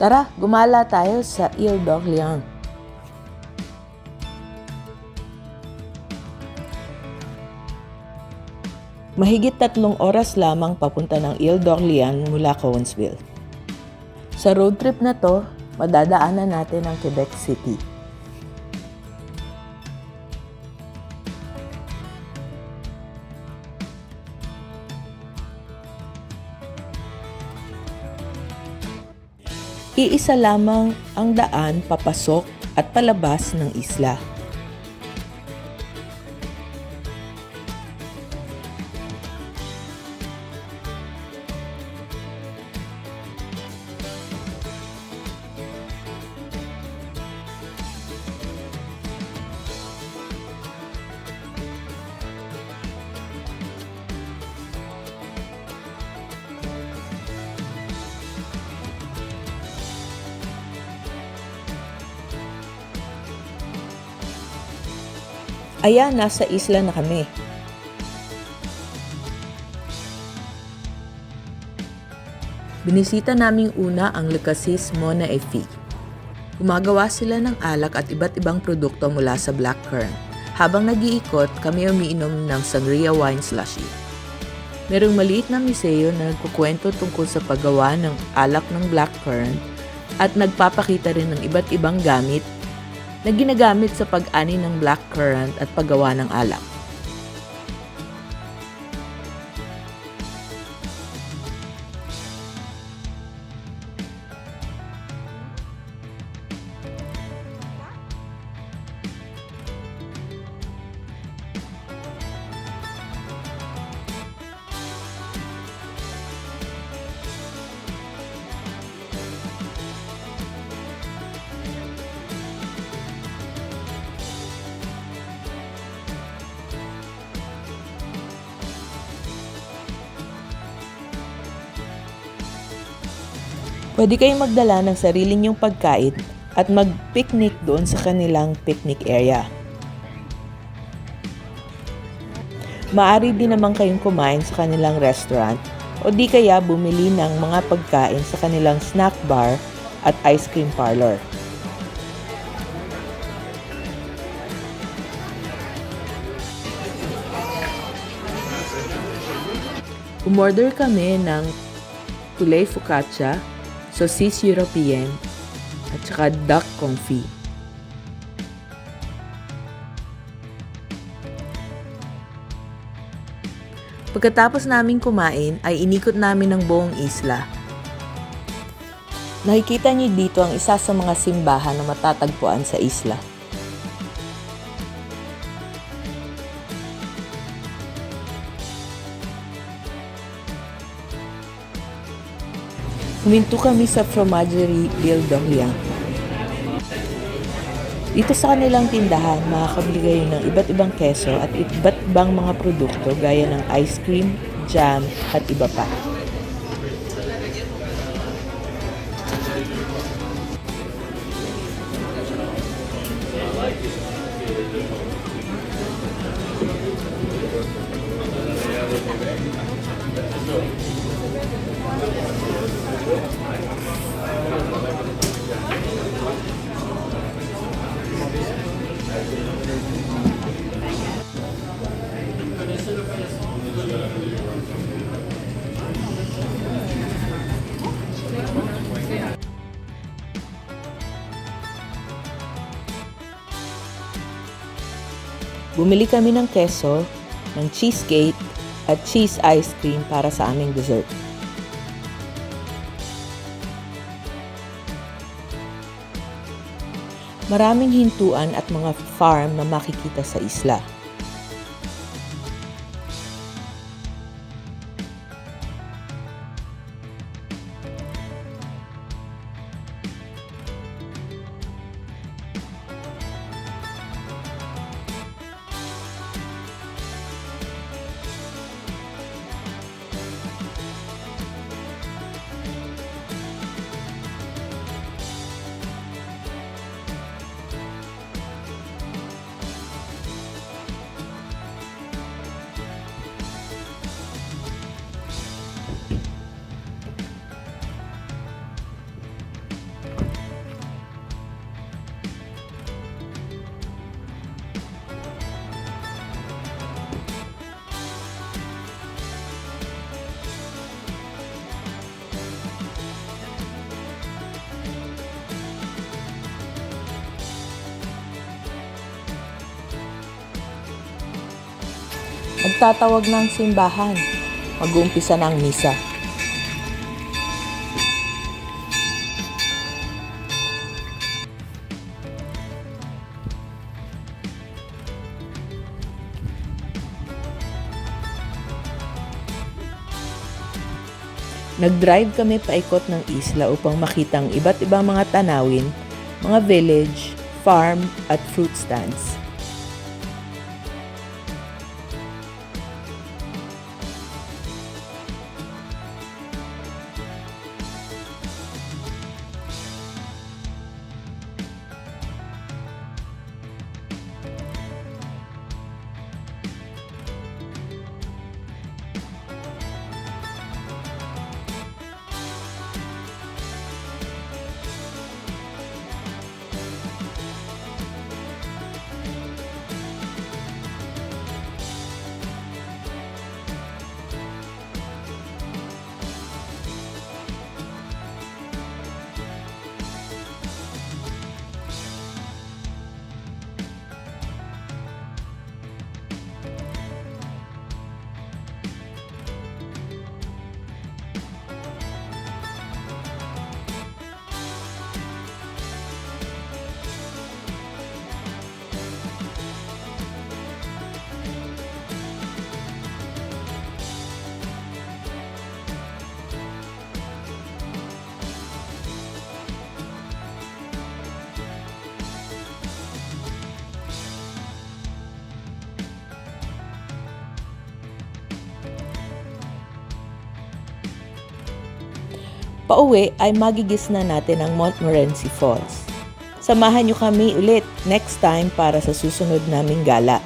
Tara, gumala tayo sa Ile d'Orléans. Mahigit 3 oras lamang papunta ng Ile d'Orléans mula Cowansville. Sa road trip na to, madadaanan natin ang Quebec City. Iisa lamang ang daan papasok at palabas ng isla. Ayan, nasa isla na kami. Binisita naming una ang Le Cassis Mona et Fille. Gumagawa sila ng alak at iba't ibang produkto mula sa blackcurrant. Habang nag-iikot, kami umiinom ng sangria wine slushy. Merong maliit na museo na nagkukwento tungkol sa paggawa ng alak ng blackcurrant at nagpapakita rin ng iba't ibang gamit na ginagamit sa pag-ani ng blackcurrant at paggawa ng alak. Pwede kayong magdala ng sarili niyong pagkain at mag-picnic doon sa kanilang picnic area. Maaari din naman kayong kumain sa kanilang restaurant o di kaya bumili ng mga pagkain sa kanilang snack bar at ice cream parlor. Umorder kami ng poulet focaccia, saucisse European, at saka duck confit. Pagkatapos naming kumain ay inikot namin ang buong isla. Nakikita niyo dito ang isa sa mga simbahan na matatagpuan sa isla. Huminto kami sa Fromagerie Ile d'Orléans. Dito sa kanilang tindahan, makakabili kayo ng iba't ibang keso at iba't ibang mga produkto gaya ng ice cream, jam, at iba pa. Bumili kami ng keso, ng cheesecake, at cheese ice cream para sa aming dessert. Maraming hintuan at mga farm na makikita sa isla. Nagtatawag ng simbahan. Mag-uumpisa na ang misa. Nag-drive kami paikot ng isla upang makita ang iba't ibang mga tanawin, mga village, farm at fruit stands. Pauwi ay magigis na natin ang Montmorency Falls. Samahan niyo kami ulit next time para sa susunod naming gala.